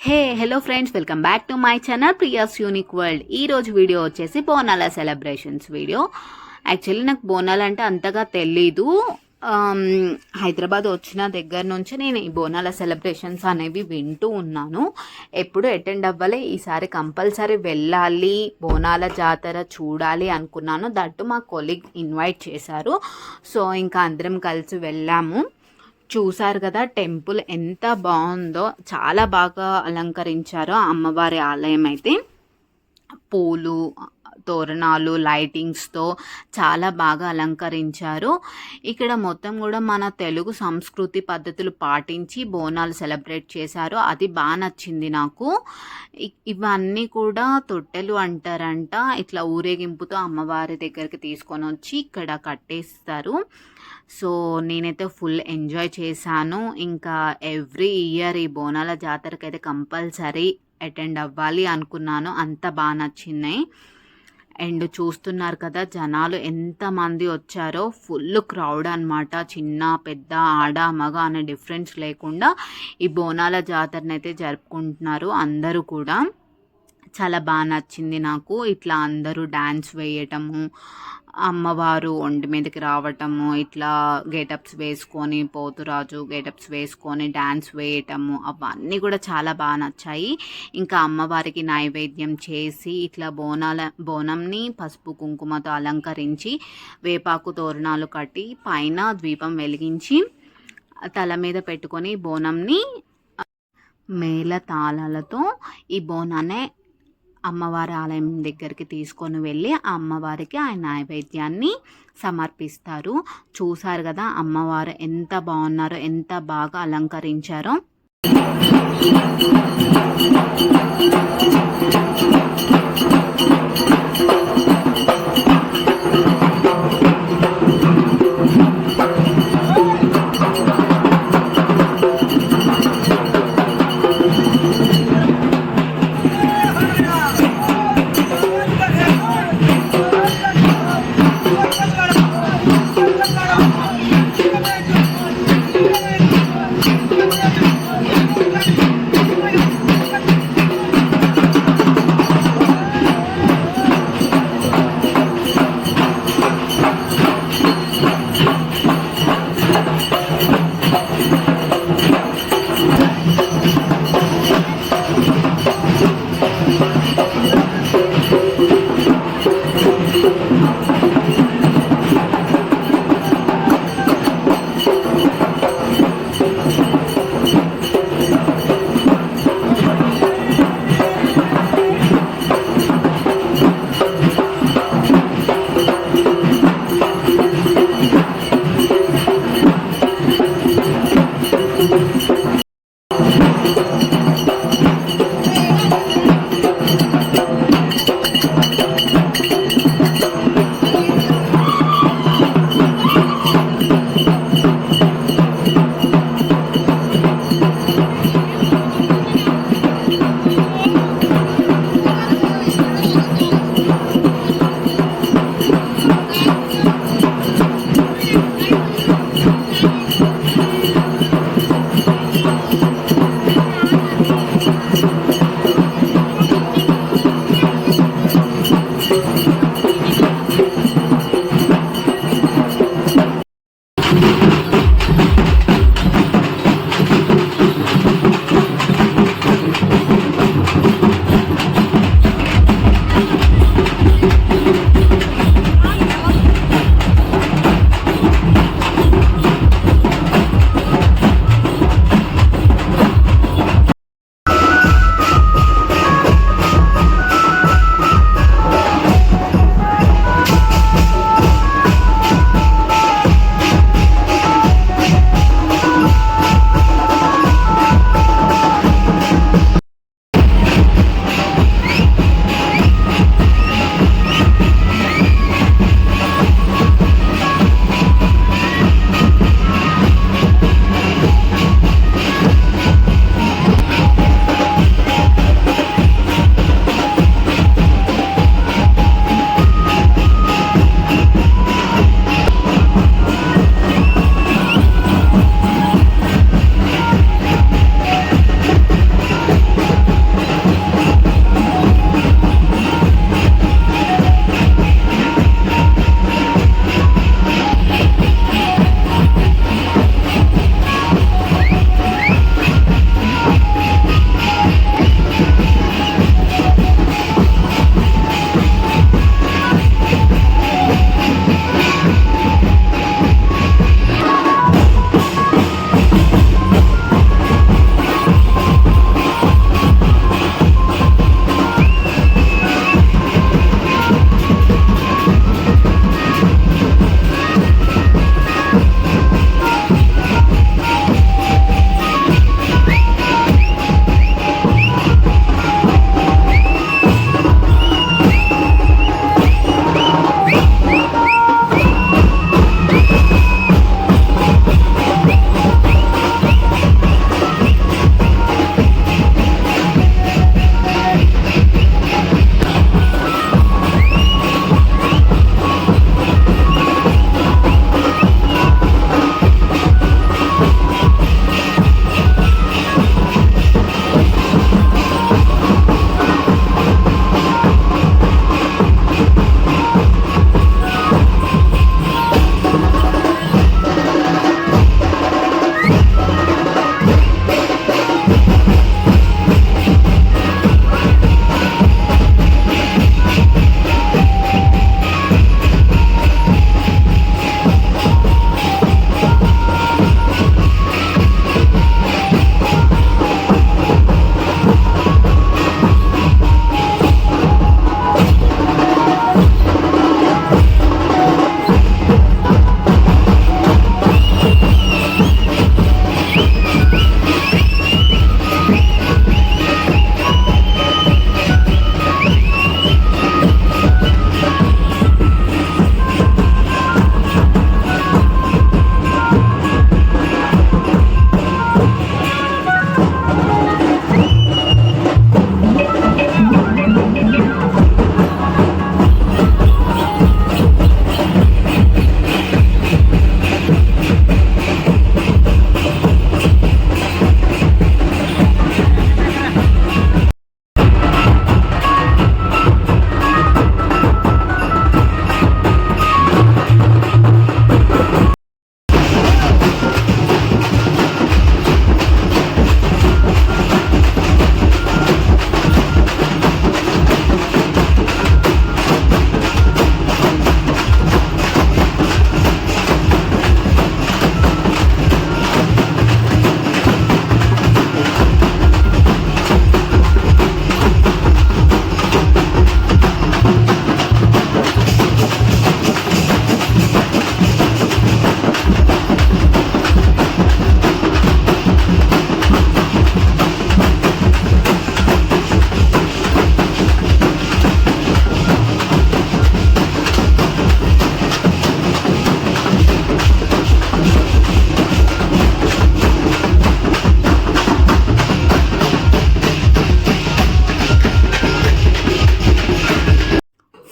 Hello friends, welcome back to my channel Priya's unique world. ఈరోజు video వచ్చేసి బోనాల celebrations video. Actually నాకు బోనాలు అంటే అంతగా తెలీదు. హైదరాబాద్ వచ్చిన దగ్గర నుంచి నేను ఈ బోనాల సెలబ్రేషన్స్ అనేవి వింటూ ఉన్నాను. ఎప్పుడు అటెండ్ అవ్వాలి, ఈసారి కంపల్సరీ వెళ్ళాలి, బోనాల జాతర చూడాలి అనుకున్నాను. దట్టు మా కొలీగ్ ఇన్వైట్ చేశారు. సో ఇంకా అందరం కలిసి వెళ్ళాము. చూసారు కదా, టెంపుల్ ఎంత బాగుందో, చాలా బాగా అలంకరించారో అమ్మవారి ఆలయం అయితే. పూలు, తోరణాలు, లైటింగ్స్తో చాలా బాగా అలంకరించారు. ఇక్కడ మొత్తం కూడా మన తెలుగు సంస్కృతి పద్ధతులు పాటించి బోనాలు సెలబ్రేట్ చేశారు. అది బాగా నచ్చింది నాకు. ఇవన్నీ కూడా తొట్టెలు అంటారంట. ఇట్లా ఊరేగింపుతో అమ్మవారి దగ్గరికి తీసుకొని వచ్చి ఇక్కడ కట్టేస్తారు. సో నేనైతే ఫుల్ ఎంజాయ్ చేశాను. ఇంకా ఎవ్రీ ఇయర్ ఈ బోనాల జాతరకి అయితే కంపల్సరీ అటెండ్ అవ్వాలి అనుకున్నాను. అంత బాగా నచ్చినాయి. అండ్ చూస్తున్నారు కదా, జనాలు ఎంతమంది వచ్చారో. ఫుల్ క్రౌడ్ అనమాట. చిన్న పెద్ద, ఆడ మగ అనే డిఫరెన్స్ లేకుండా ఈ బోనాల జాతరని అయితే జరుపుకుంటున్నారు అందరూ కూడా. చాలా బాగా నచ్చింది నాకు. ఇట్లా అందరూ డ్యాన్స్ వేయటము, అమ్మవారు ఒంటి మీదకి రావటము, ఇట్లా గెటప్స్ వేసుకొని, పోతురాజు గెటప్స్ వేసుకొని డ్యాన్స్ వేయటము, అవన్నీ కూడా చాలా బాగా నచ్చాయి. ఇంకా అమ్మవారికి నైవేద్యం చేసి ఇట్లా బోనంని పసుపు కుంకుమతో అలంకరించి, వేపాకు తోరణాలు కట్టి, పైన ద్వీపం వెలిగించి, తల మీద పెట్టుకొని బోనంని మేళ తాళాలతో ఈ బోనాన్ని అమ్మవారి ఆలయం దగ్గరికి తీసుకొని వెళ్ళి ఆ అమ్మవారికి ఆ నైవేద్యాన్ని సమర్పిస్తారు. చూసారు కదా, అమ్మవారు ఎంత బాగున్నారో, ఎంత బాగా అలంకరించారో.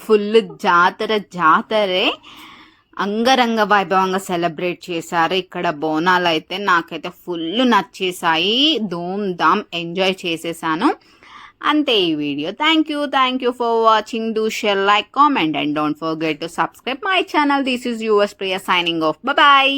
ఫుల్ జాతరే అంగరంగ వైభవంగా సెలబ్రేట్ చేశారు. ఇక్కడ బోనాలు అయితే నాకైతే ఫుల్ నచ్చేసాయి. ధూమ్ ధామ్ ఎంజాయ్ చేసేసాను. అంతే ఈ వీడియో. Thank you for watching. Do share, like, comment and don't forget to subscribe my channel. This is yours Priya signing off. Bye.